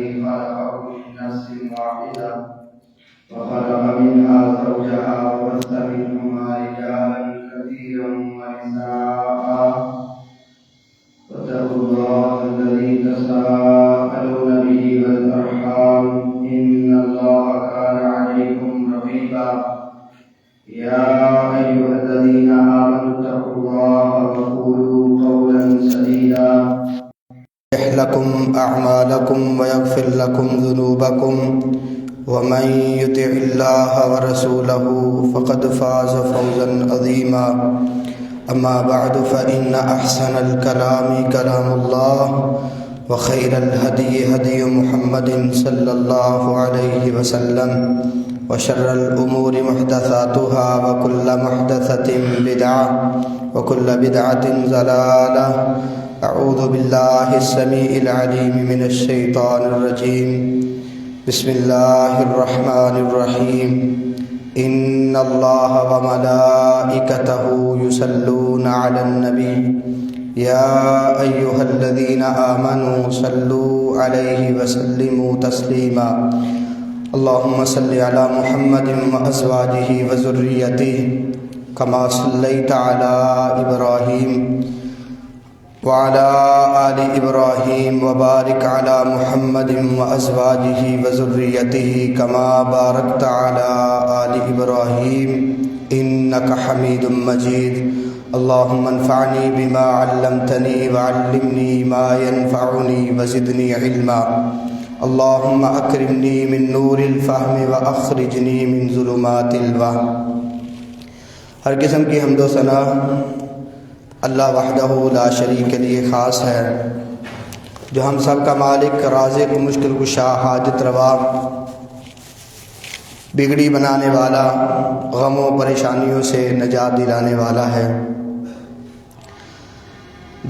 خلقه من نفس واحدة وخلق منها زوجها وبث منهما رجالا كثيرا ونساء واتقوا الله الذي تساءلون به والأرحام إن الله كان عليكم رقيبا يا أيها الذين آمنوا اتقوا الله وقولوا قولا سديدا يصلح لكم أعمالكم ويغفر لكم ذنوبكم ومن يطع الله ورسوله فقد فاز فوزا عظيما أما بعد فإن أحسن الكلام كلام الله وخير الهدي هدي محمد صلى الله عليه وسلم وشر الأمور محدثاتها وكل محدثة بدعة وكل بدعة ضلالة أعوذ بالله السميع العليم من الشيطان الرجيم بسم الله الرحمن الرحيم إن الله وملائكته يصلون على النبي يا أيها الذين آمنوا صلوا عليه وسلموا تسليما اللهم صل على محمد وأزواجه وذريته كما صليت على إبراهيم وعلى آل إبراهيم وبارك على محمد وأزواجه وذريته كما باركت على آل إبراهيم إنك حميد مجيد اللهم انفعني بما علمتني وعلمني ما ينفعني وزدني علما اللهم أكرمني من نور الفهم وأخرجني من ظلمات الوهم۔ ہر قسم کی حمد و ثنا اللہ وحدہ لا شریک کے لیے خاص ہے، جو ہم سب کا مالک، رازق، مشکل کشا، حاجت روا، بگڑی بنانے والا، غموں پریشانیوں سے نجات دلانے والا ہے۔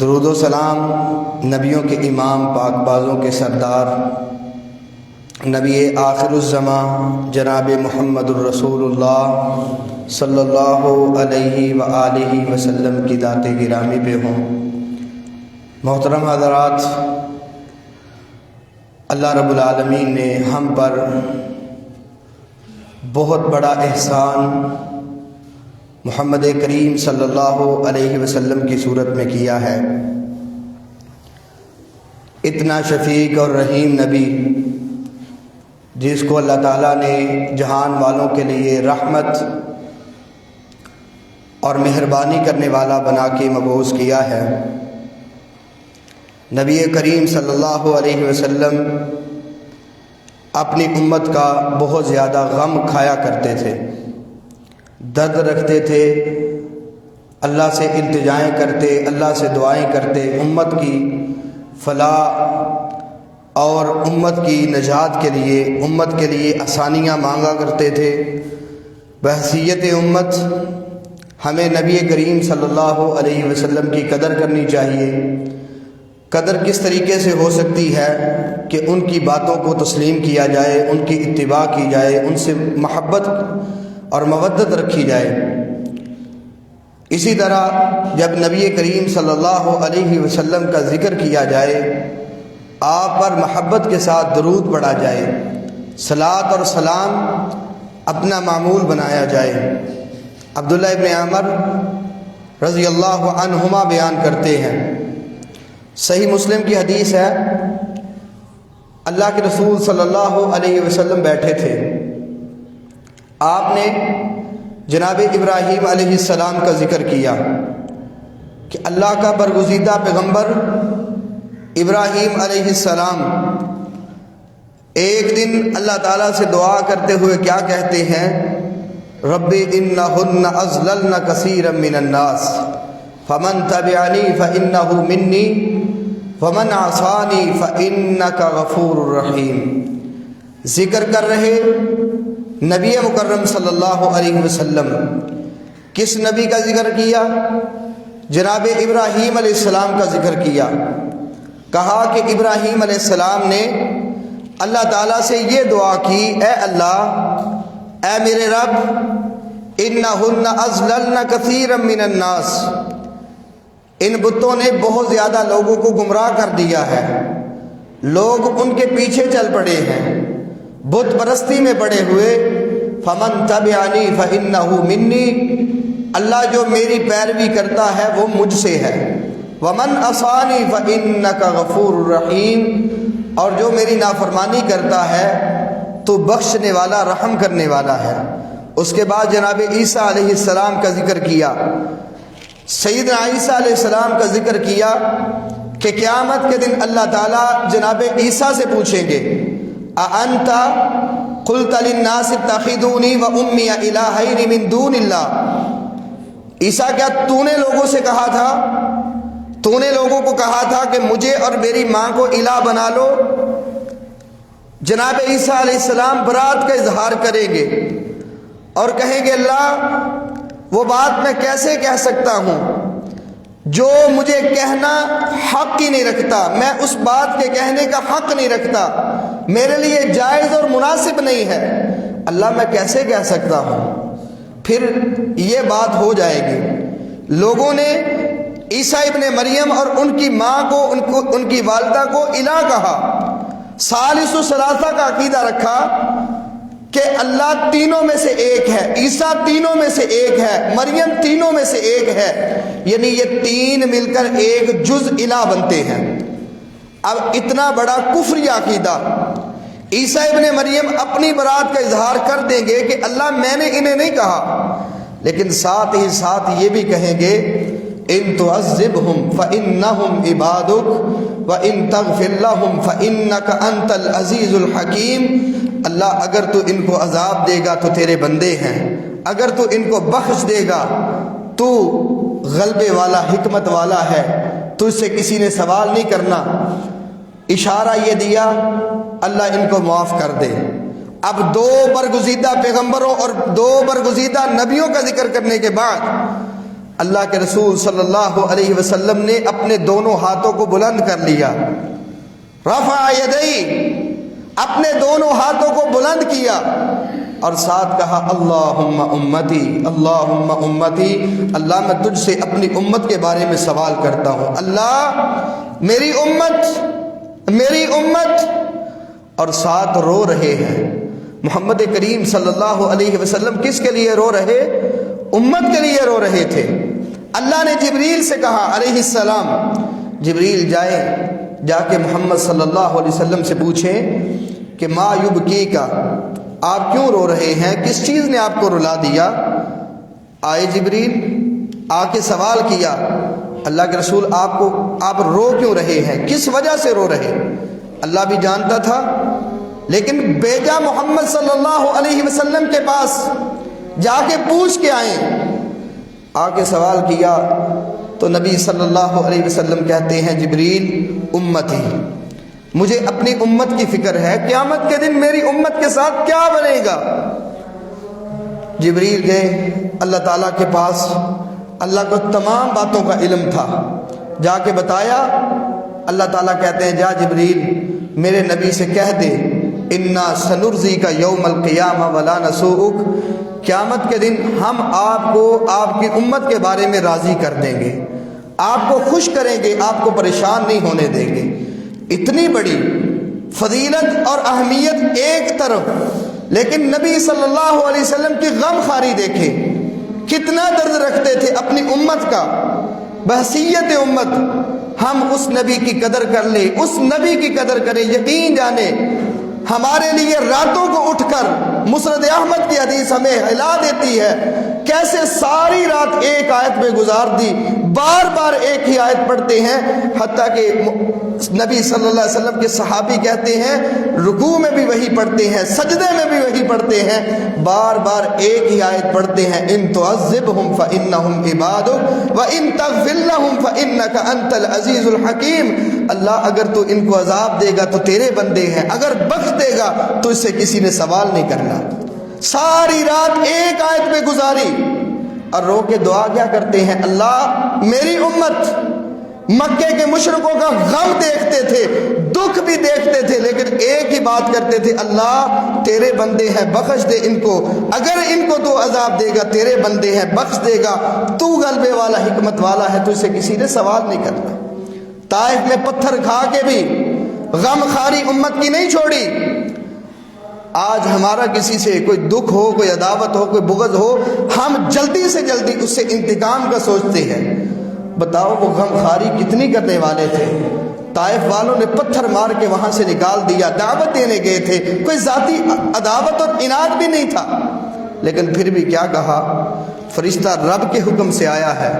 درود و سلام نبیوں کے امام، پاک بازوں کے سردار، نبی آخر الزماں جناب محمد الرسول اللہ صلی اللہ علیہ وآلہ وسلم کی ذات گرامی پہ ہوں۔ محترم حضرات، اللہ رب العالمین نے ہم پر بہت بڑا احسان محمد کریم صلی اللہ علیہ وسلم کی صورت میں کیا ہے۔ اتنا شفیق اور رحیم نبی، جس کو اللہ تعالیٰ نے جہان والوں کے لیے رحمت اور مہربانی کرنے والا بنا کے مبعوث کیا ہے۔ نبی کریم صلی اللہ علیہ وسلم اپنی امت کا بہت زیادہ غم کھایا کرتے تھے، درد رکھتے تھے، اللہ سے التجائیں کرتے، اللہ سے دعائیں کرتے، امت کی فلاح اور امت کی نجات کے لیے، امت کے لیے آسانیاں مانگا کرتے تھے۔ بحیثیت امت ہمیں نبی کریم صلی اللہ علیہ وسلم کی قدر کرنی چاہیے۔ قدر کس طریقے سے ہو سکتی ہے کہ ان کی باتوں کو تسلیم کیا جائے، ان کی اتباع کی جائے، ان سے محبت اور مودت رکھی جائے۔ اسی طرح جب نبی کریم صلی اللہ علیہ وسلم کا ذکر کیا جائے، آپ پر محبت کے ساتھ درود پڑھا جائے، صلاۃ اور سلام اپنا معمول بنایا جائے۔ عبداللہ ابن عمر رضی اللہ عنہما بیان کرتے ہیں، صحیح مسلم کی حدیث ہے، اللہ کے رسول صلی اللہ علیہ وسلم بیٹھے تھے، آپ نے جناب ابراہیم علیہ السلام کا ذکر کیا کہ اللہ کا برگزیدہ پیغمبر ابراہیم علیہ السلام ایک دن اللہ تعالیٰ سے دعا کرتے ہوئے کیا کہتے ہیں؟ رب انہن اضللن کثیرا من الناس فمن تبعنی فانہ منی ومن عصانی فانک غفور رحیم۔ ذکر کر رہے نبی مکرم صلی اللہ علیہ وسلم، کس نبی کا ذکر کیا؟ جناب ابراہیم علیہ السلام کا ذکر کیا۔ کہا کہ ابراہیم علیہ السلام نے اللہ تعالیٰ سے یہ دعا کی، اے اللہ، اے میرے رب، انہن اضللن کثیرا من الناس، ان بتوں نے بہت زیادہ لوگوں کو گمراہ کر دیا ہے، لوگ ان کے پیچھے چل پڑے ہیں، بت پرستی میں پڑے ہوئے۔ فمن تبعنی فإنہ منی، اللہ جو میری پیروی کرتا ہے وہ مجھ سے ہے۔ ومن عصانی فإنک غفور رحیم، اور جو میری نافرمانی کرتا ہے تو بخشنے والا، رحم کرنے والا ہے۔ اس کے بعد جناب عیسیٰ علیہ السلام کا ذکر کیا، سیدنا عیسیٰ علیہ السلام کا ذکر کیا کہ قیامت کے دن اللہ تعالیٰ جناب عیسیٰ سے پوچھیں گے اَأَنْتَ قُلْتَ لِلنَّاسِ اتَّخِذُونِي وَأُمِّيَ إِلَٰهَيْنِ مِن دُونِ اللَّهِ، عیسیٰ کیا تو نے لوگوں سے کہا تھا، تو نے لوگوں کو کہا تھا کہ مجھے اور میری ماں کو الہ بنا لو؟ جناب عیسیٰ علیہ السلام برات کا اظہار کریں گے اور کہیں گے اللہ وہ بات میں کیسے کہہ سکتا ہوں جو مجھے کہنا حق ہی نہیں رکھتا، میں اس بات کے کہنے کا حق نہیں رکھتا، میرے لیے جائز اور مناسب نہیں ہے، اللہ میں کیسے کہہ سکتا ہوں؟ پھر یہ بات ہو جائے گی۔ لوگوں نے عیسیٰ ابن مریم اور ان کی ماں کو ان کی والدہ کو الہ کہا، ثالث و ثلاثہ کا عقیدہ رکھا کہ اللہ تینوں میں سے ایک ہے، عیسیٰ تینوں میں سے ایک ہے، مریم تینوں میں سے ایک ہے، یعنی یہ تین مل کر ایک جز الہ بنتے ہیں۔ اب اتنا بڑا کفری عقیدہ، عیسیٰ ابن مریم اپنی برات کا اظہار کر دیں گے کہ اللہ میں نے انہیں نہیں کہا، لیکن ساتھ ہی ساتھ یہ بھی کہیں گے ان تعذبہم فانہم عبادک وان تغفر لہم فانک انت العزیز الحکیم، اللہ اگر تو ان کو عذاب دے گا تو تیرے بندے ہیں، اگر تو ان کو بخش دے گا تو غلبے والا، حکمت والا ہے، تو اس سے کسی نے سوال نہیں کرنا۔ اشارہ یہ دیا اللہ ان کو معاف کر دے۔ اب دو برگزیدہ پیغمبروں اور دو برگزیدہ نبیوں کا ذکر کرنے کے بعد اللہ کے رسول صلی اللہ علیہ وسلم نے اپنے دونوں ہاتھوں کو بلند کر لیا، رفع یدی، اپنے دونوں ہاتھوں کو بلند کیا اور ساتھ کہا اللہم امتی، اللہم امتی، اللہ میں تجھ سے اپنی امت کے بارے میں سوال کرتا ہوں، اللہ میری امت، میری امت، اور ساتھ رو رہے ہیں۔ محمد کریم صلی اللہ علیہ وسلم کس کے لیے رو رہے؟ امت کے لیے رو رہے تھے۔ اللہ نے جبریل سے کہا علیہ السلام، جبریل جائے، جا کے محمد صلی اللہ علیہ وسلم سے پوچھیں کہ ما یبکی کا، آپ کیوں رو رہے ہیں، کس چیز نے آپ کو رلا دیا؟ آئے جبریل، آ کے سوال کیا اللہ کے رسول آپ رو کیوں رہے ہیں، کس وجہ سے رو رہے؟ اللہ بھی جانتا تھا، لیکن بیجا محمد صلی اللہ علیہ وسلم کے پاس جا کے پوچھ کے آئیں، آ کے سوال کیا تو نبی صلی اللہ علیہ وسلم کہتے ہیں جبریل امتی، مجھے اپنی امت کی فکر ہے، قیامت کے دن میری امت کے ساتھ کیا بنے گا؟ جبریل گئے اللہ تعالیٰ کے پاس، اللہ کو تمام باتوں کا علم تھا، جا کے بتایا، اللہ تعالیٰ کہتے ہیں جا جبریل میرے نبی سے کہہ دے انا سنرضیک یوم القیامہ ولا نسوءک، قیامت کے دن ہم آپ کو آپ کی امت کے بارے میں راضی کر دیں گے، آپ کو خوش کریں گے، آپ کو پریشان نہیں ہونے دیں گے۔ اتنی بڑی فضیلت اور اہمیت ایک طرف، لیکن نبی صلی اللہ علیہ وسلم کی غم خواری دیکھیں، کتنا درد رکھتے تھے اپنی امت کا، بحیثیت امت ہم اس نبی کی قدر کر لیں، اس نبی کی قدر کریں، یقین جانیں ہمارے لیے راتوں کو اٹھ کر مسند احمد کی حدیث ہمیں ہلا دیتی ہے، کیسے ساری رات ایک آیت میں گزار دی، بار بار ایک ہی آیت پڑھتے ہیں، حتیٰ کہ نبی صلی اللہ علیہ وسلم کے صحابی کہتے ہیں رکوع میں بھی وہی پڑھتے ہیں، سجدے میں بھی وہی پڑھتے ہیں، بار بار ایک ہی آیت پڑھتے ہیں ان تعذبہم فانہم عبادک وان تغفر لہم فانک انت العزیز الحکیم، اللہ اگر تو ان کو عذاب دے گا تو تیرے بندے ہیں، اگر بخش دے گا تو اس سے کسی نے سوال نہیں کرنا۔ ساری رات ایک آیت میں گزاری اور رو کے دعا کیا کرتے ہیں، اللہ میری امت مکے کے مشرکوں کا غم دیکھتے تھے، دکھ بھی دیکھتے تھے، لیکن ایک ہی بات کرتے تھے اللہ تیرے بندے ہیں بخش دے ان کو، اگر ان کو تو عذاب دے گا تیرے بندے ہیں بخش دے گا، تو غلبے والا حکمت والا ہے، تو اسے کسی نے سوال نہیں کرنا۔ طائف میں پتھر کھا کے بھی غم خاری امت کی نہیں چھوڑی۔ آج ہمارا کسی سے کوئی دکھ ہو، کوئی عداوت ہو، کوئی بغض ہو، ہم جلدی سے جلدی اس سے انتقام کا سوچتے ہیں۔ بتاؤ وہ غم خاری کتنی کرنے والے تھے؟ طائف والوں نے پتھر مار کے وہاں سے نکال دیا، دعوت دینے گئے تھے، کوئی ذاتی عداوت اور اناد بھی نہیں تھا، لیکن پھر بھی کیا کہا؟ فرشتہ رب کے حکم سے آیا ہے،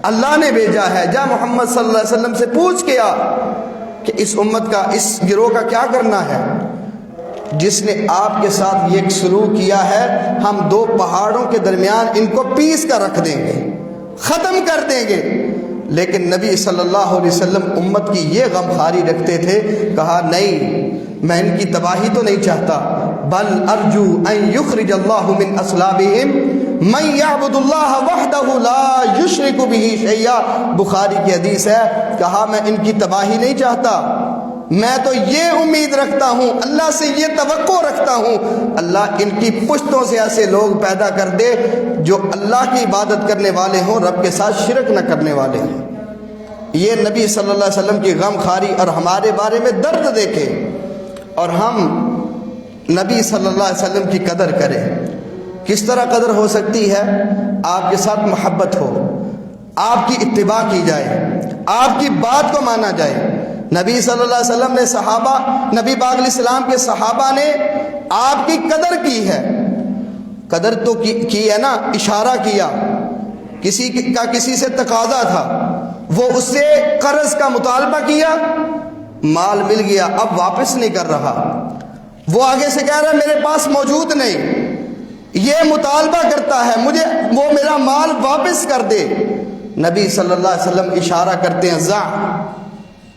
اللہ نے بھیجا ہے، جا محمد صلی اللہ علیہ وسلم سے پوچھ کے آ کہ اس امت کا، اس گروہ کا کیا کرنا ہے۔ جس نے آپ کے ساتھ یہ سلوک کیا ہے، ہم دو پہاڑوں کے درمیان ان کو پیس کر رکھ دیں گے، ختم کر دیں گے۔ لیکن نبی صلی اللہ علیہ وسلم امت کی یہ غم خاری رکھتے تھے، کہا نہیں، میں ان کی تباہی تو نہیں چاہتا، بل ارجو ان یخرج اللہ من اصلابہم من یعبد اللہ وحدہ لا یشرک بہ شیئا۔ بخاری کی حدیث ہے، کہا میں ان کی تباہی نہیں چاہتا، میں تو یہ امید رکھتا ہوں، اللہ سے یہ توقع رکھتا ہوں، اللہ ان کی پشتوں سے ایسے لوگ پیدا کر دے جو اللہ کی عبادت کرنے والے ہوں، رب کے ساتھ شرک نہ کرنے والے ہوں۔ یہ نبی صلی اللہ علیہ وسلم کی غم خاری اور ہمارے بارے میں درد دیکھے، اور ہم نبی صلی اللہ علیہ وسلم کی قدر کریں۔ کس طرح قدر ہو سکتی ہے؟ آپ کے ساتھ محبت ہو، آپ کی اتباع کی جائے، آپ کی بات کو مانا جائے۔ نبی صلی اللہ علیہ وسلم نے صحابہ، نبی پاک علیہ السلام کے صحابہ نے آپ کی قدر کی ہے۔ قدر تو کی ہے نا، اشارہ کیا، کسی کا کسی سے تقاضا تھا، وہ اس سے قرض کا مطالبہ کیا، مال مل گیا، اب واپس نہیں کر رہا، وہ آگے سے کہہ رہا ہے میرے پاس موجود نہیں، یہ مطالبہ کرتا ہے مجھے وہ میرا مال واپس کر دے۔ نبی صلی اللہ علیہ وسلم اشارہ کرتے ہیں، ذا،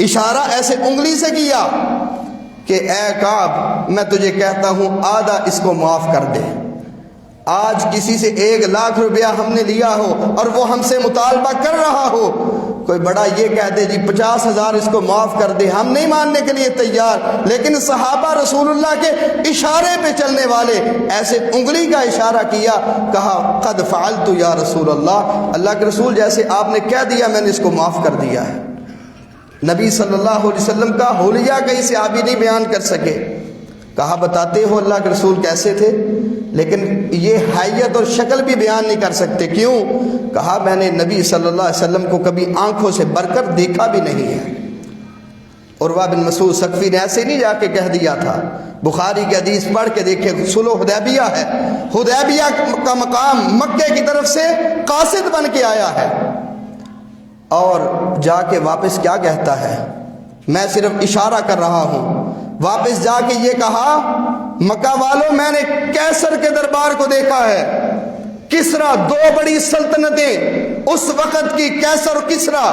اشارہ ایسے انگلی سے کیا کہ اے کعب، میں تجھے کہتا ہوں آدھا اس کو معاف کر دے۔ آج کسی سے 1,00,000 روپیہ ہم نے لیا ہو اور وہ ہم سے مطالبہ کر رہا ہو، کوئی بڑا یہ کہہ دے جی 50,000 اس کو معاف کر دے، ہم نہیں ماننے کے لیے تیار، لیکن صحابہ رسول اللہ کے اشارے پہ چلنے والے ایسے انگلی کا اشارہ کیا، کہا قد فعلت یا رسول اللہ، اللہ کے رسول جیسے آپ نے کہہ دیا میں نے اس کو معاف کر دیا ہے۔ نبی صلی اللہ علیہ وسلم کا حلیہ کئی صحابی نہیں بیان کر سکے، کہا بتاتے ہو اللہ کے رسول کیسے تھے، لیکن یہ حیت اور شکل بھی بیان نہیں کر سکتے، کیوں؟ کہا میں نے نبی صلی اللہ علیہ وسلم کو کبھی آنکھوں سے بھر کر دیکھا بھی نہیں ہے۔ عروہ بن مسعود ثقفی نے ایسے نہیں جا کے کہہ دیا تھا، بخاری کی حدیث پڑھ کے دیکھیں، صلح حدیبیہ ہے، حدیبیہ کا مقام مکے کی طرف سے قاصد بن کے آیا ہے، اور جا کے واپس کیا کہتا ہے؟ میں صرف اشارہ کر رہا ہوں۔ واپس جا کے یہ کہا مکہ والوں میں نے کیسر کے دربار کو دیکھا ہے، کسرا، دو بڑی سلطنتیں اس وقت کی، کیسر و کسرا،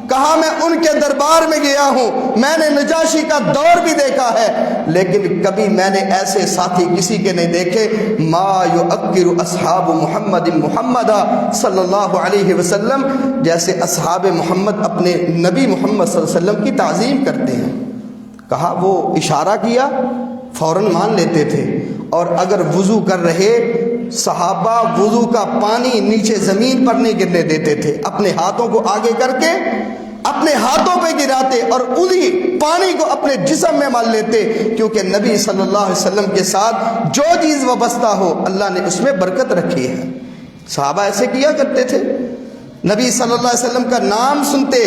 کہا میں ان کے دربار میں گیا ہوں، میں نے نجاشی کا دور بھی دیکھا ہے، لیکن کبھی میں نے ایسے ساتھی کسی کے نہیں دیکھے، ما یؤکر اصحاب محمد محمد صلی اللہ علیہ وسلم، جیسے اصحاب محمد اپنے نبی محمد صلی اللہ علیہ وسلم کی تعظیم کرتے ہیں۔ کہا وہ اشارہ کیا، فوراً مان لیتے تھے، اور اگر وضو کر رہے صحابہ وضو کا پانی نیچے زمین پر نہیں گرنے دیتے تھے، اپنے ہاتھوں کو آگے کر کے اپنے ہاتھوں پہ گراتے اور انہی پانی کو اپنے جسم میں مل لیتے، کیونکہ نبی صلی اللہ علیہ وسلم کے ساتھ جو چیز وابستہ ہو اللہ نے اس میں برکت رکھی ہے۔ صحابہ ایسے کیا کرتے تھے، نبی صلی اللہ علیہ وسلم کا نام سنتے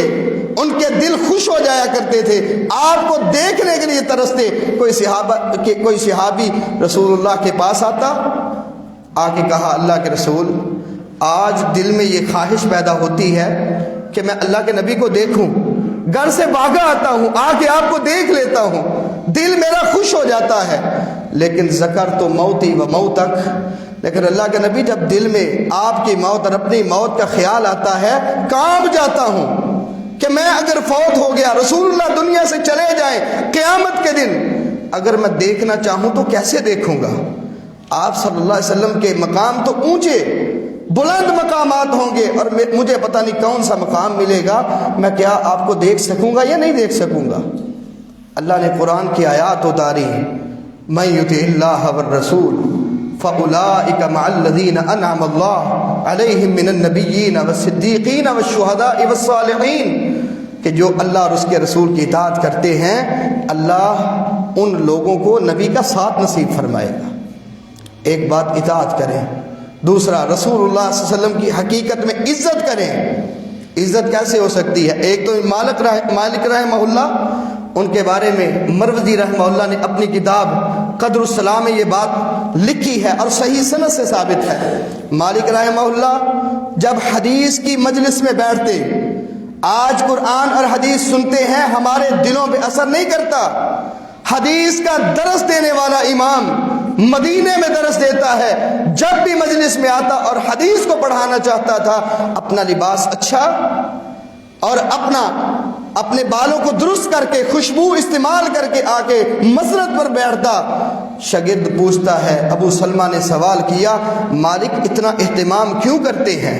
ان کے دل خوش ہو جایا کرتے تھے، آپ کو دیکھنے کے لیے ترستے۔ کوئی صحابی رسول اللہ کے پاس آتا، آ کے کہا اللہ کے رسول آج دل میں یہ خواہش پیدا ہوتی ہے کہ میں اللہ کے نبی کو دیکھوں، گھر سے بھاگا آتا ہوں، آ کے آپ کو دیکھ لیتا ہوں، دل میرا خوش ہو جاتا ہے، لیکن ذکر تو موتی و موتک، لیکن اللہ کے نبی جب دل میں آپ کی موت اور اپنی موت کا خیال آتا ہے کانپ جاتا ہوں کہ میں اگر فوت ہو گیا، رسول اللہ دنیا سے چلے جائیں قیامت کے دن، اگر میں دیکھنا چاہوں تو کیسے دیکھوں گا؟ آپ صلی اللہ علیہ وسلم کے مقام تو اونچے بلند مقامات ہوں گے، اور مجھے پتہ نہیں کون سا مقام ملے گا، میں کیا آپ کو دیکھ سکوں گا یا نہیں دیکھ سکوں گا؟ اللہ نے قرآن کی آیات اتاری، من یطع اللہ والرسول فَأُولَٰئِكَ مَعَ الَّذِينَ أَنْعَمَ اللَّهُ عَلَيْهِمْ مِنَ النَّبِيِّينَ وَالصِّدِّيقِينَ وَالشُّهَدَاءِ وَالصَّالِحِينَ، کہ جو اللہ اور اس کے رسول کی اطاعت کرتے ہیں اللہ ان لوگوں کو نبی کا ساتھ نصیب فرمائے گا۔ ایک بات اطاعت کریں، دوسرا رسول اللہ صلی اللہ علیہ وسلم کی حقیقت میں عزت کریں۔ عزت کیسے ہو سکتی ہے؟ ایک تو مالک رحمہ اللہ، ان کے بارے میں مروزی رحمہ اللہ نے اپنی کتاب قدر السلام میں یہ بات لکھی ہے اور صحیح سند سے ثابت ہے۔ مالک رحمہ اللہ جب حدیث کی مجلس میں بیٹھتے، آج قرآن اور حدیث سنتے ہیں، ہمارے دلوں پہ اثر نہیں کرتا۔ حدیث کا درس دینے والا امام مدینے میں درس دیتا ہے، جب بھی مجلس میں آتا اور حدیث کو پڑھانا چاہتا تھا، اپنا لباس اچھا اور اپنے بالوں کو درست کر کے خوشبو استعمال کر کے آ کے مسرت پر بیٹھتا۔ شاگرد پوچھتا ہے، ابو سلمہ نے سوال کیا، مالک اتنا اہتمام کیوں کرتے ہیں؟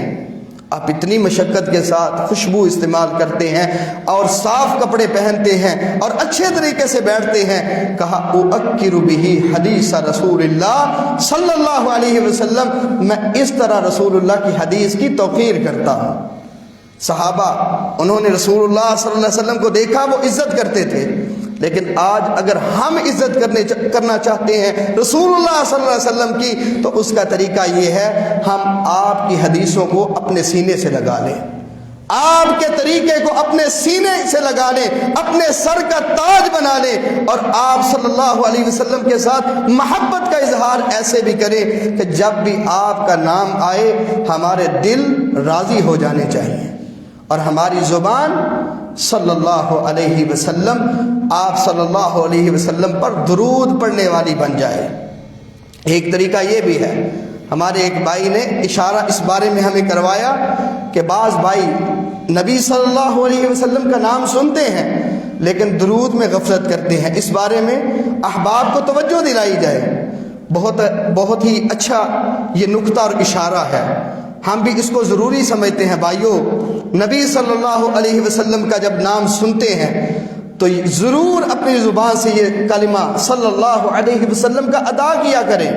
آپ اتنی مشقت کے ساتھ خوشبو استعمال کرتے ہیں اور صاف کپڑے پہنتے ہیں اور اچھے طریقے سے بیٹھتے ہیں۔ کہا اؤکر بہ حدیث رسول اللہ صلی اللہ علیہ وسلم، میں اس طرح رسول اللہ کی حدیث کی توقیر کرتا ہوں۔ صحابہ انہوں نے رسول اللہ صلی اللہ علیہ وسلم کو دیکھا، وہ عزت کرتے تھے، لیکن آج اگر ہم عزت کرنا چاہتے ہیں رسول اللہ صلی اللہ علیہ وسلم کی، تو اس کا طریقہ یہ ہے، ہم آپ کی حدیثوں کو اپنے سینے سے لگا لیں، آپ کے طریقے کو اپنے سینے سے لگا لیں، اپنے سر کا تاج بنا لیں، اور آپ صلی اللہ علیہ وسلم کے ساتھ محبت کا اظہار ایسے بھی کریں کہ جب بھی آپ کا نام آئے ہمارے دل راضی ہو جانے چاہیے اور ہماری زبان صلی اللہ علیہ وسلم، آپ صلی اللہ علیہ وسلم پر درود پڑھنے والی بن جائے۔ ایک طریقہ یہ بھی ہے، ہمارے ایک بھائی نے اشارہ اس بارے میں ہمیں کروایا کہ بعض بھائی نبی صلی اللہ علیہ وسلم کا نام سنتے ہیں لیکن درود میں غفلت کرتے ہیں، اس بارے میں احباب کو توجہ دلائی جائے۔ بہت ہی اچھا یہ نکتہ اور اشارہ ہے، ہم بھی اس کو ضروری سمجھتے ہیں۔ بھائیوں، نبی صلی اللہ علیہ وسلم کا جب نام سنتے ہیں تو ضرور اپنی زبان سے یہ کلمہ صلی اللہ علیہ وسلم کا ادا کیا کریں۔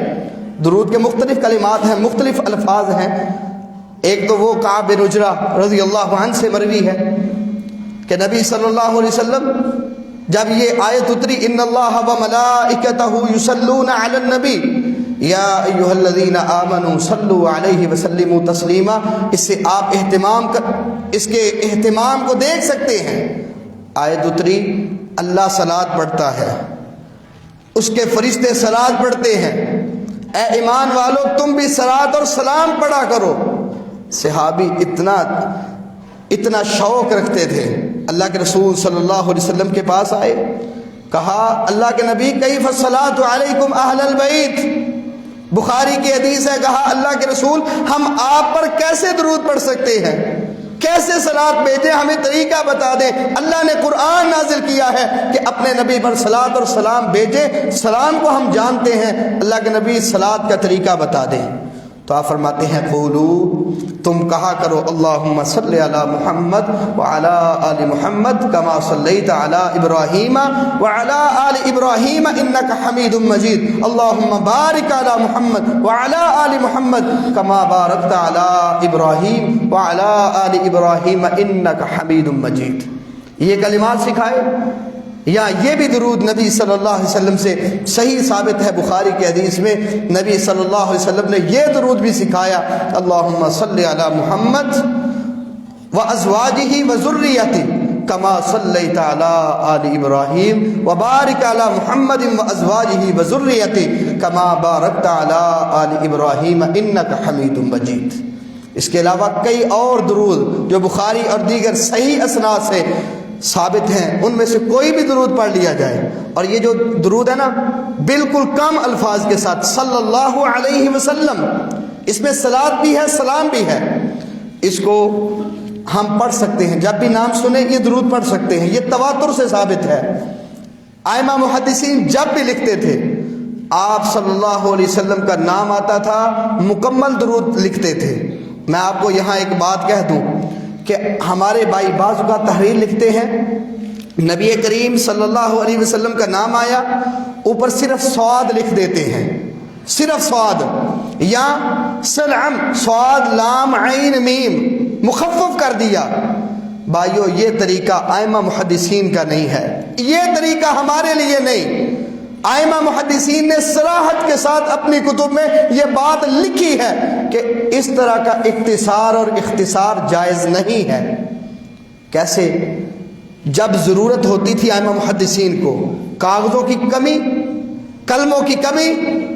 درود کے مختلف کلمات ہیں، مختلف الفاظ ہیں۔ ایک تو وہ کعب بن عجرہ رضی اللہ عنہ سے مروی ہے کہ نبی صلی اللہ علیہ وسلم جب یہ آیت اتری، ان اللہ وملائکتہ یصلون علی النبی یا ایھا الذین آمنوا صلوا علیہ وسلموا تسلیما، اس سے آپ اس کے اہتمام کو دیکھ سکتے ہیں۔ آیت اتری، اللہ صلاۃ پڑھتا ہے، اس کے فرشتے صلاۃ پڑھتے ہیں، اے ایمان والو تم بھی صلاۃ اور سلام پڑھا کرو۔ صحابی اتنا شوق رکھتے تھے، اللہ کے رسول صلی اللہ علیہ وسلم کے پاس آئے، کہا اللہ کے نبی کیف الصلاۃ علیکم اہل البیت، بخاری کی حدیث ہے، کہا اللہ کے رسول ہم آپ پر کیسے درود پڑھ سکتے ہیں، کیسے صلاۃ بھیجیں، ہمیں طریقہ بتا دیں۔ اللہ نے قرآن نازل کیا ہے کہ اپنے نبی پر صلاۃ اور سلام بھیجیں، سلام کو ہم جانتے ہیں، اللہ کے نبی صلاۃ کا طریقہ بتا دیں۔ تو آپ فرماتے ہیں قولو، تم کہا کرو اللہم صلی علی محمد وعلی آل محمد کما صلیت علی ابراہیم وعلی آل ابراہیم انک حمید مجید، اللہم بارک علی محمد وعلی آل محمد کما بارکت علی ابراہیم وعلی آل ابراہیم انک حمید مجید۔ یہ کلمات سکھائے، یا یہ بھی درود نبی صلی اللہ علیہ وسلم سے صحیح ثابت ہے، بخاری کی حدیث میں نبی صلی اللہ علیہ وسلم نے یہ درود بھی سکھایا، اللہم صلی علی محمد وازواجہ وذریتہ کما صلیت علی آل ابراہیم وبارک علی محمد وازواجہ وذریتہ کما بارکت علی آل ابراہیم انک حمید مجید۔ اس کے علاوہ کئی اور درود جو بخاری اور دیگر صحیح اسناد سے ثابت ہیں، ان میں سے کوئی بھی درود پڑھ لیا جائے، اور یہ جو درود ہے نا بالکل کم الفاظ کے ساتھ صلی اللہ علیہ وسلم، اس میں صلاۃ بھی ہے سلام بھی ہے، اس کو ہم پڑھ سکتے ہیں، جب بھی نام سنیں یہ درود پڑھ سکتے ہیں، یہ تواتر سے ثابت ہے۔ ائمہ محدثین جب بھی لکھتے تھے آپ صلی اللہ علیہ وسلم کا نام آتا تھا مکمل درود لکھتے تھے۔ میں آپ کو یہاں ایک بات کہہ دوں کہ ہمارے بھائی بعض اوقات تحریر لکھتے ہیں، نبی کریم صلی اللہ علیہ وسلم کا نام آیا، اوپر صرف صاد لکھ دیتے ہیں، صرف صاد، یا سلعم صاد لام عین میم مخفف کر دیا۔ بھائیو یہ طریقہ ائمہ محدثین کا نہیں ہے، یہ طریقہ ہمارے لیے نہیں۔ ائمہ محدثین نے صراحت کے ساتھ اپنی کتب میں یہ بات لکھی ہے کہ اس طرح کا اختصار اور اختصار جائز نہیں ہے۔ کیسے؟ جب ضرورت ہوتی تھی ائمہ محدثین کو، کاغذوں کی کمی، قلموں کی کمی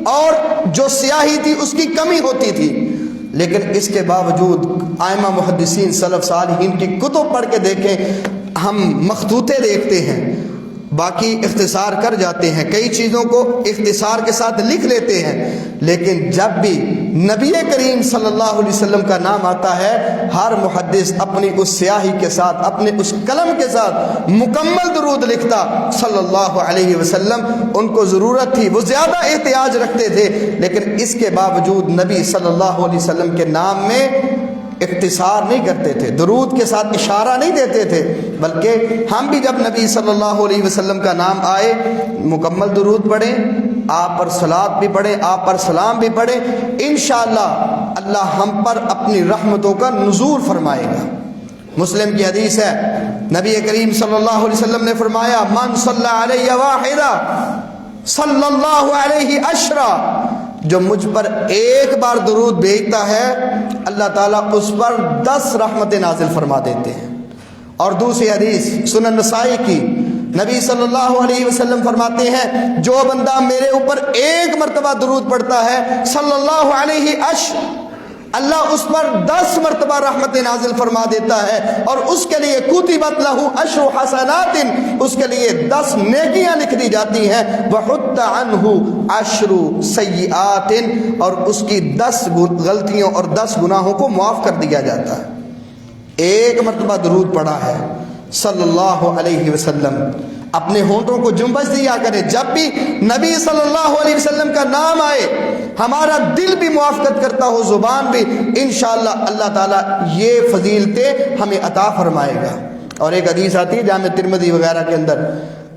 اور جو سیاہی تھی اس کی کمی ہوتی تھی، لیکن اس کے باوجود ائمہ محدثین سلف صالحین کی کتب پڑھ کے دیکھیں، ہم مخطوطے دیکھتے ہیں، باقی اختصار کر جاتے ہیں، کئی چیزوں کو اختصار کے ساتھ لکھ لیتے ہیں، لیکن جب بھی نبی کریم صلی اللہ علیہ وسلم کا نام آتا ہے، ہر محدث اپنی اس سیاہی کے ساتھ، اپنے اس قلم کے ساتھ مکمل درود لکھتا صلی اللہ علیہ وسلم۔ ان کو ضرورت تھی، وہ زیادہ احتیاج رکھتے تھے، لیکن اس کے باوجود نبی صلی اللہ علیہ وسلم کے نام میں اختصار نہیں کرتے تھے، درود کے ساتھ اشارہ نہیں دیتے تھے، بلکہ ہم بھی جب نبی صلی اللہ علیہ وسلم کا نام آئے مکمل درود پڑھیں، آپ پر صلات بھی پڑھیں، آپ پر سلام بھی پڑھیں، انشاءاللہ اللہ ہم پر اپنی رحمتوں کا نزول فرمائے گا۔ مسلم کی حدیث ہے، نبی کریم صلی اللہ علیہ وسلم نے فرمایا، من صلی علیہ واحدہ صلی اللہ علیہ عشرہ، جو مجھ پر ایک بار درود بھیجتا ہے اللہ تعالیٰ اس پر 10 رحمتیں نازل فرما دیتے ہیں۔ اور دوسری حدیث سنن نسائی کی، نبی صلی اللہ علیہ وسلم فرماتے ہیں، جو بندہ میرے اوپر ایک مرتبہ درود پڑھتا ہے صلی اللہ علیہ عشر، اللہ اس پر 10 مرتبہ رحمت نازل فرما دیتا ہے، اور اس کے لیے کتبت لہ عشر حسنات، اس کے لیے 10 نیکیاں لکھ دی جاتی ہیں، وحط عنہ عشر سیئات، اور اس کی 10 غلطیوں اور 10 گناہوں کو معاف کر دیا جاتا ہے۔ ایک مرتبہ درود پڑھا ہے صلی اللہ علیہ وسلم، اپنے ہونٹوں کو جنبش دیا کرے، جب بھی نبی صلی اللہ علیہ وسلم کا نام آئے ہمارا دل بھی موافقت کرتا ہو، زبان بھی، انشاءاللہ اللہ تعالیٰ یہ فضیلتیں ہمیں عطا فرمائے گا۔ اور ایک حدیث آتی ہے جامع ترمذی وغیرہ کے اندر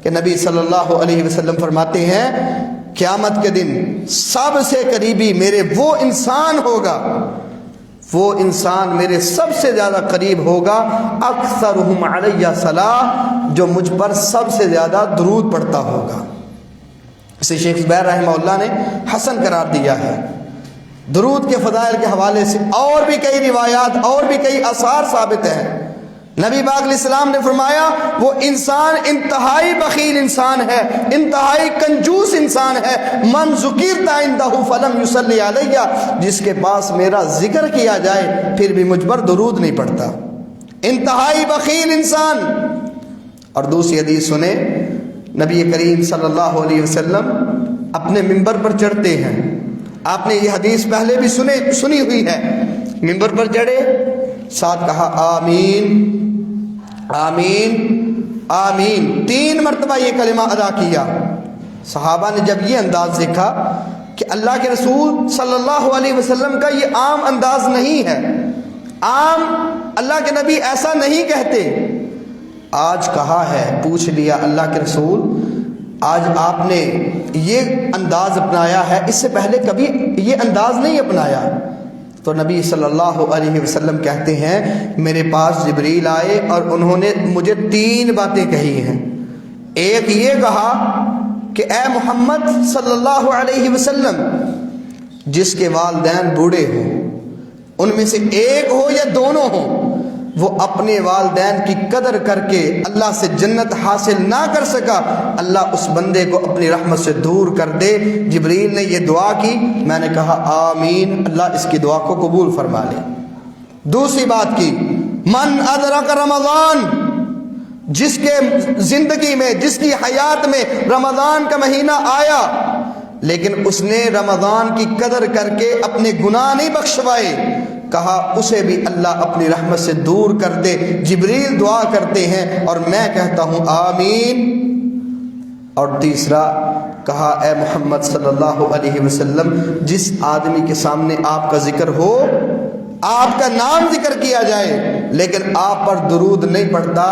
کہ نبی صلی اللہ علیہ وسلم فرماتے ہیں، قیامت کے دن سب سے قریبی میرے وہ انسان ہوگا، وہ انسان میرے سب سے زیادہ قریب ہوگا، اکثرہم علیہ صلاۃ، جو مجھ پر سب سے زیادہ درود پڑھتا ہوگا۔ اسے شیخ زبیر رحمہ اللہ نے حسن قرار دیا ہے۔ درود کے فضائل کے حوالے سے اور بھی کئی روایات اور بھی کئی آثار ثابت ہیں۔ نبی پاک علیہ السلام نے فرمایا، وہ انسان انتہائی بخیل انسان ہے، انتہائی کنجوس انسان ہے، من ذکرت عندہ فلم یصلی علیہ، جس کے پاس میرا ذکر کیا جائے پھر بھی مجھ پر درود نہیں پڑتا، انتہائی بخیل انسان۔ اور دوسری حدیث سنے، نبی کریم صلی اللہ علیہ وسلم اپنے منبر پر چڑھتے ہیں، آپ نے یہ حدیث پہلے بھی سنی ہوئی ہے، منبر پر چڑھے، ساتھ کہا آمین آمین آمین، 3 مرتبہ یہ کلمہ ادا کیا۔ صحابہ نے جب یہ انداز دیکھا کہ اللہ کے رسول صلی اللہ علیہ وسلم کا یہ عام انداز نہیں ہے، عام اللہ کے نبی ایسا نہیں کہتے، آج کہا ہے، پوچھ لیا اللہ کے رسول آج آپ نے یہ انداز اپنایا ہے، اس سے پہلے کبھی یہ انداز نہیں اپنایا؟ تو نبی صلی اللہ علیہ وسلم کہتے ہیں، میرے پاس جبریل آئے اور انہوں نے مجھے 3 باتیں کہی ہیں۔ ایک یہ کہا کہ اے محمد صلی اللہ علیہ وسلم، جس کے والدین بوڑھے ہوں، ان میں سے ایک ہو یا دونوں ہوں، وہ اپنے والدین کی قدر کر کے اللہ سے جنت حاصل نہ کر سکا، اللہ اس بندے کو اپنی رحمت سے دور کر دے۔ جبریل نے یہ دعا کی، میں نے کہا آمین، اللہ اس کی دعا کو قبول فرما لے۔ دوسری بات کی، من ادرک رمضان، جس کے زندگی میں، جس کی حیات میں رمضان کا مہینہ آیا لیکن اس نے رمضان کی قدر کر کے اپنے گناہ نہیں بخشوائے، کہا اسے بھی اللہ اپنی رحمت سے دور کر دے۔ جبریل دعا کرتے ہیں اور میں کہتا ہوں آمین۔ اور تیسرا کہا، اے محمد صلی اللہ علیہ وسلم، جس آدمی کے سامنے آپ کا ذکر ہو، آپ کا نام ذکر کیا جائے لیکن آپ پر درود نہیں پڑتا،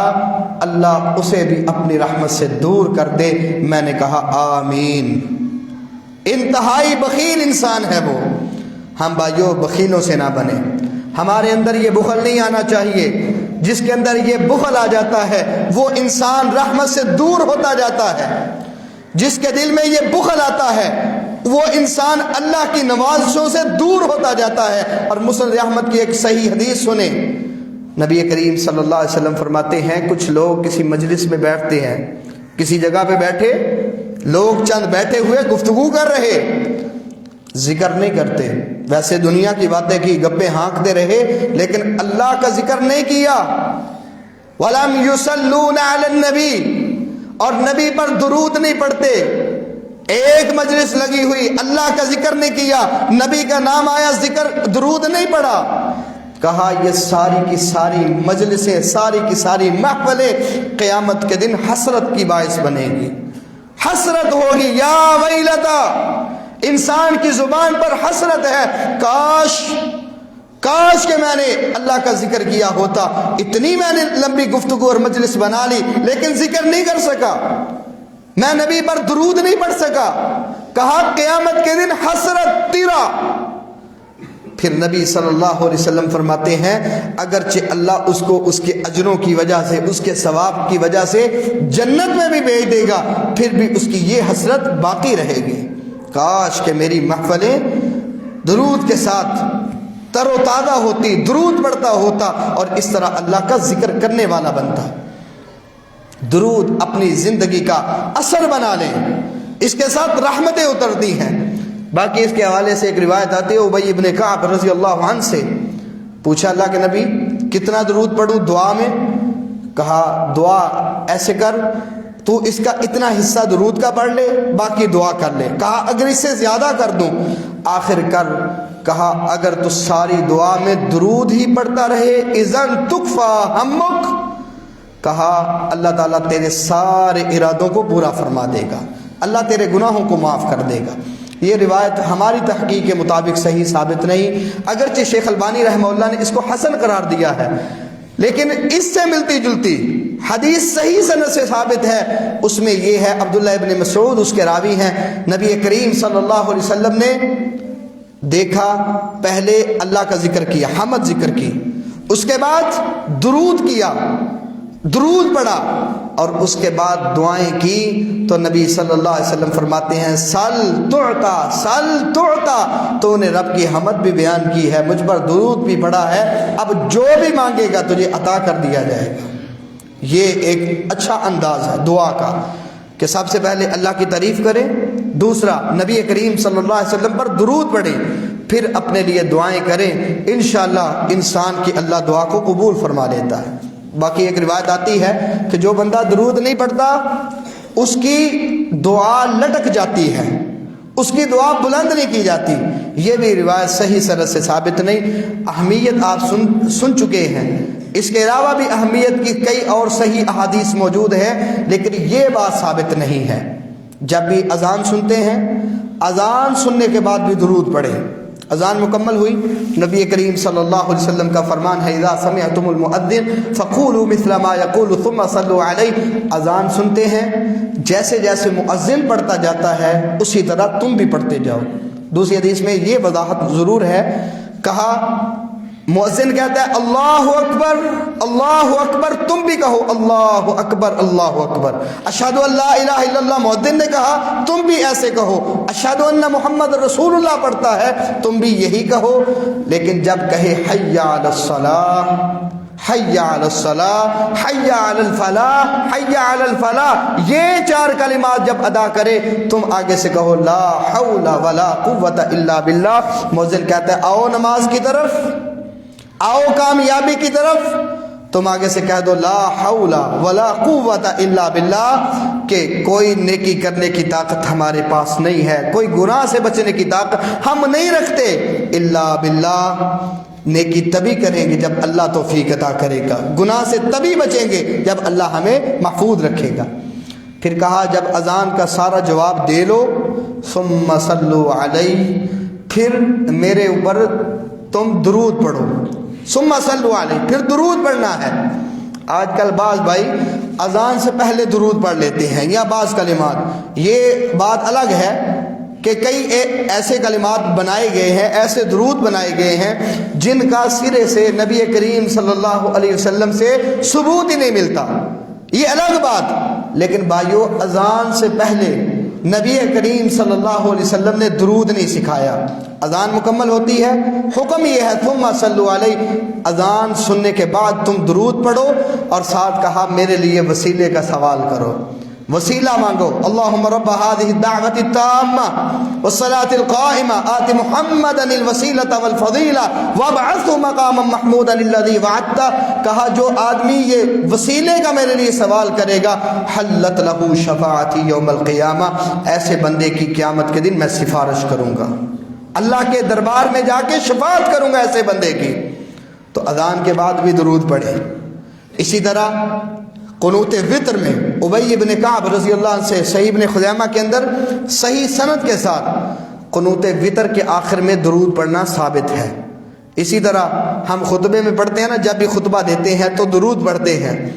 اللہ اسے بھی اپنی رحمت سے دور کر دے۔ میں نے کہا آمین۔ انتہائی بخیل انسان ہے وہ۔ ہم بھائیوں بخیلوں سے نہ بنیں، ہمارے اندر یہ بخل نہیں آنا چاہیے جس کے اندر یہ بخل آ جاتا ہے وہ انسان رحمت سے دور ہوتا جاتا ہے. جس کے دل میں یہ بخل آتا ہے وہ انسان اللہ کی نوازشوں سے دور ہوتا جاتا ہے. اور مسند احمد کی ایک صحیح حدیث سنیں. نبی کریم صلی اللہ علیہ وسلم فرماتے ہیں کچھ لوگ کسی مجلس میں بیٹھتے ہیں, کسی جگہ پہ بیٹھے, لوگ چند بیٹھے ہوئے گفتگو کر رہے, ذکر نہیں کرتے, ویسے دنیا کی باتیں کی, گپے ہانکتے رہے, لیکن اللہ کا ذکر نہیں کیا. وَلَمْ يُصَلُّونَ عَلَى النَّبِي, اور نبی پر درود نہیں پڑھتے. ایک مجلس لگی ہوئی, اللہ کا ذکر نہیں کیا, نبی کا نام آیا, ذکر درود نہیں پڑھا. کہا یہ ساری کی ساری مجلسیں, ساری کی ساری محفلیں قیامت کے دن حسرت کی باعث بنے گی. حسرت ہوگی, یا ویلتا, انسان کی زبان پر حسرت ہے, کاش کہ میں نے اللہ کا ذکر کیا ہوتا. اتنی میں نے لمبی گفتگو اور مجلس بنا لی لیکن ذکر نہیں کر سکا, میں نبی پر درود نہیں پڑھ سکا. کہا قیامت کے دن حسرت تیرا. پھر نبی صلی اللہ علیہ وسلم فرماتے ہیں اگرچہ اللہ اس کو اس کے اجروں کی وجہ سے, اس کے ثواب کی وجہ سے جنت میں بھی بھیج دے گا, پھر بھی اس کی یہ حسرت باقی رہے گی. کاش کہ میری محفلیں درود کے ساتھ تر و تازہ ہوتی, درود پڑھتا ہوتا اور اس طرح اللہ کا ذکر کرنے والا بنتا. درود اپنی زندگی کا اثر بنا لیں, اس کے ساتھ رحمتیں اترتی ہیں. باقی اس کے حوالے سے ایک روایت آتی ہے ابی ابن کعب رضی اللہ عنہ سے, پوچھا اللہ کے نبی کتنا درود پڑھوں دعا میں؟ کہا دعا ایسے کر, تو اس کا اتنا حصہ درود کا پڑھ لے, باقی دعا کر لے. کہا اگر اس سے زیادہ کر دوں؟ آخر کر کہا اگر تو ساری دعا میں درود ہی پڑھتا رہے اذن تکفا ہمک, کہا اللہ تعالیٰ تیرے سارے ارادوں کو پورا فرما دے گا, اللہ تیرے گناہوں کو معاف کر دے گا. یہ روایت ہماری تحقیق کے مطابق صحیح ثابت نہیں, اگرچہ شیخ البانی رحمہ اللہ نے اس کو حسن قرار دیا ہے, لیکن اس سے ملتی جلتی حدیث صحیح سند سے ثابت ہے. اس میں یہ ہے, عبداللہ ابن مسعود اس کے راوی ہیں, نبی کریم صلی اللہ علیہ وسلم نے دیکھا پہلے اللہ کا ذکر کیا, حمد ذکر کی, اس کے بعد درود کیا, درود پڑھا, اور اس کے بعد دعائیں کی, تو نبی صلی اللہ علیہ وسلم فرماتے ہیں سل تعطا, سل تعطا, تو نے رب کی حمد بھی بیان کی ہے, مجھ پر درود بھی پڑھا ہے, اب جو بھی مانگے گا تجھے عطا کر دیا جائے گا. یہ ایک اچھا انداز ہے دعا کا کہ سب سے پہلے اللہ کی تعریف کریں, دوسرا نبی کریم صلی اللہ علیہ وسلم پر درود پڑھیں, پھر اپنے لیے دعائیں کریں. انشاءاللہ انسان کی اللہ دعا کو قبول فرما لیتا ہے. باقی ایک روایت آتی ہے کہ جو بندہ درود نہیں پڑھتا اس کی دعا لٹک جاتی ہے, اس کی دعا بلند نہیں کی جاتی. یہ بھی روایت صحیح سند سے ثابت نہیں. اہمیت آپ سن چکے ہیں, اس کے علاوہ بھی اہمیت کی کئی اور صحیح احادیث موجود ہیں, لیکن یہ بات ثابت نہیں ہے. جب بھی اذان سنتے ہیں, اذان سننے کے بعد بھی درود پڑھیں. اذان مکمل ہوئی, نبی کریم صلی اللہ علیہ وسلم کا فرمان ہے اذا سمعتم المؤذن فقولوا مثل ما يقول ثم صلوا علیہ, اذان سنتے ہیں جیسے جیسے مؤذن پڑھتا جاتا ہے اسی طرح تم بھی پڑھتے جاؤ. دوسری حدیث میں یہ وضاحت ضرور ہے, کہا مؤذن کہتا ہے اللہ اکبر اللہ اکبر, تم بھی کہو اللہ اکبر اللہ اکبر. اشہد ان لا الہ الا اللہ مؤذن نے کہا, تم بھی ایسے کہو. اشہد ان محمد رسول اللہ پڑھتا ہے, تم بھی یہی کہو. لیکن جب کہے حی علی الصلاۃ, حی علی الصلاۃ, حی علی الفلاح, حی علی الفلاح, یہ چار کلمات جب ادا کرے تم آگے سے کہو لا حول ولا قوت الا باللہ. مؤذن کہتا ہے آؤ نماز کی طرف, آؤ کامیابی کی طرف, تم آگے سے کہہ دو لا حول ولا قوت الا باللہ, کہ کوئی نیکی کرنے کی طاقت ہمارے پاس نہیں ہے, کوئی گناہ سے بچنے کی طاقت ہم نہیں رکھتے, الا باللہ. نیکی تبھی کریں گے جب اللہ توفیق عطا کرے گا, گناہ سے تبھی بچیں گے جب اللہ ہمیں محفوظ رکھے گا. پھر کہا جب اذان کا سارا جواب دے لو ثم صلوا علیہ, پھر میرے اوپر تم درود پڑھو. ثم صلوا علیہ, پھر درود پڑھنا ہے. آج کل بعض بھائی اذان سے پہلے درود پڑھ لیتے ہیں یا بعض کلمات, یہ بات الگ ہے, کہ کئی ایسے کلمات بنائے گئے ہیں، ایسے درود بنائے گئے ہیں جن کا سرے سے نبی کریم صلی اللہ علیہ وسلم سے ثبوت ہی نہیں ملتا، یہ الگ بات۔ لیکن بھائیو، اذان سے پہلے نبی کریم صلی اللہ علیہ وسلم نے درود نہیں سکھایا۔ اذان مکمل ہوتی ہے، حکم یہ ہے ثم صلوا علیہ، اذان سننے کے بعد تم درود پڑھو، اور ساتھ کہا میرے لیے وسیلے کا سوال کرو، وسیلہ مانگو۔ اللہم رب هذه الدعوة التامة والصلاة القائمة آت محمدا الوسیلة والفضیلہ وابعثه مقاما محمودا الذی وعدته، کہا جو آدمی یہ وسیلے کا میرے لیے سوال کرے گا حلت له شفاعتی یوم القیامہ، ایسے بندے کی قیامت کے دن میں سفارش کروں گا، اللہ کے دربار میں جا کے شفاعت کروں گا ایسے بندے کی۔ تو اذان کے بعد بھی درود پڑھے۔ اسی طرح قنوت وطر میں ابی بن کعب رضی اللہ عنہ سے صحیح ابن خزیمہ کے اندر صحیح سند کے ساتھ قنوت وطر کے آخر میں درود پڑھنا ثابت ہے۔ اسی طرح ہم خطبے میں پڑھتے ہیں نا، جب بھی خطبہ دیتے ہیں تو درود پڑھتے ہیں۔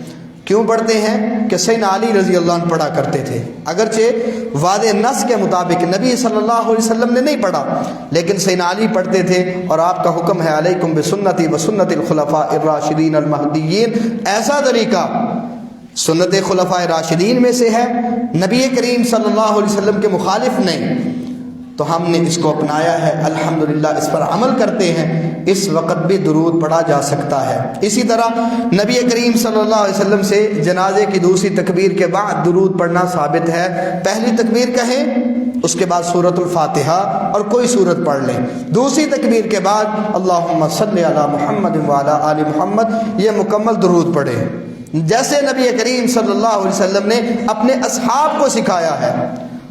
کیوں پڑھتے ہیں؟ کہ سیدنا علی رضی اللہ عنہ پڑھا کرتے تھے، اگرچہ واضح نص کے مطابق نبی صلی اللہ علیہ وسلم نے نہیں پڑھا، لیکن سیدنا علی پڑھتے تھے، اور آپ کا حکم ہے علیکم بسنتی وسنت الخلفاء الراشدین المہدیین، ایسا طریقہ سنت خلفاء راشدین میں سے ہے، نبی کریم صلی اللہ علیہ وسلم کے مخالف نہیں، تو ہم نے اس کو اپنایا ہے، الحمدللہ اس پر عمل کرتے ہیں۔ اس وقت بھی درود پڑھا جا سکتا ہے۔ اسی طرح نبی کریم صلی اللہ علیہ وسلم سے جنازے کی دوسری تکبیر کے بعد درود پڑھنا ثابت ہے۔ پہلی تکبیر کہیں، اس کے بعد سورۃ الفاتحہ اور کوئی سورت پڑھ لیں، دوسری تکبیر کے بعد اللہم صلی علی محمد وعلی آل محمد، یہ مکمل درود پڑھیں جیسے نبی کریم صلی اللہ علیہ وسلم نے اپنے اصحاب کو سکھایا ہے۔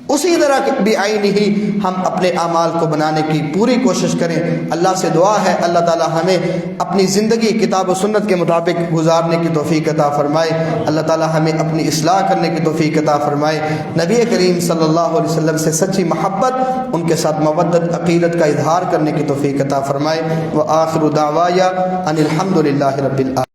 اسی طرح بعینہ ہی ہم اپنے اعمال کو بنانے کی پوری کوشش کریں۔ اللہ سے دعا ہے اللہ تعالی ہمیں اپنی زندگی کتاب و سنت کے مطابق گزارنے کی توفیق عطا فرمائے، اللہ تعالی ہمیں اپنی اصلاح کرنے کی توفیق عطا فرمائے، نبی کریم صلی اللہ علیہ وسلم سے سچی محبت، ان کے ساتھ مودت عقیدت کا اظہار کرنے کی توفیق عطا فرمائے۔ وآخر دعوایا ان الحمد للہ رب العالمین۔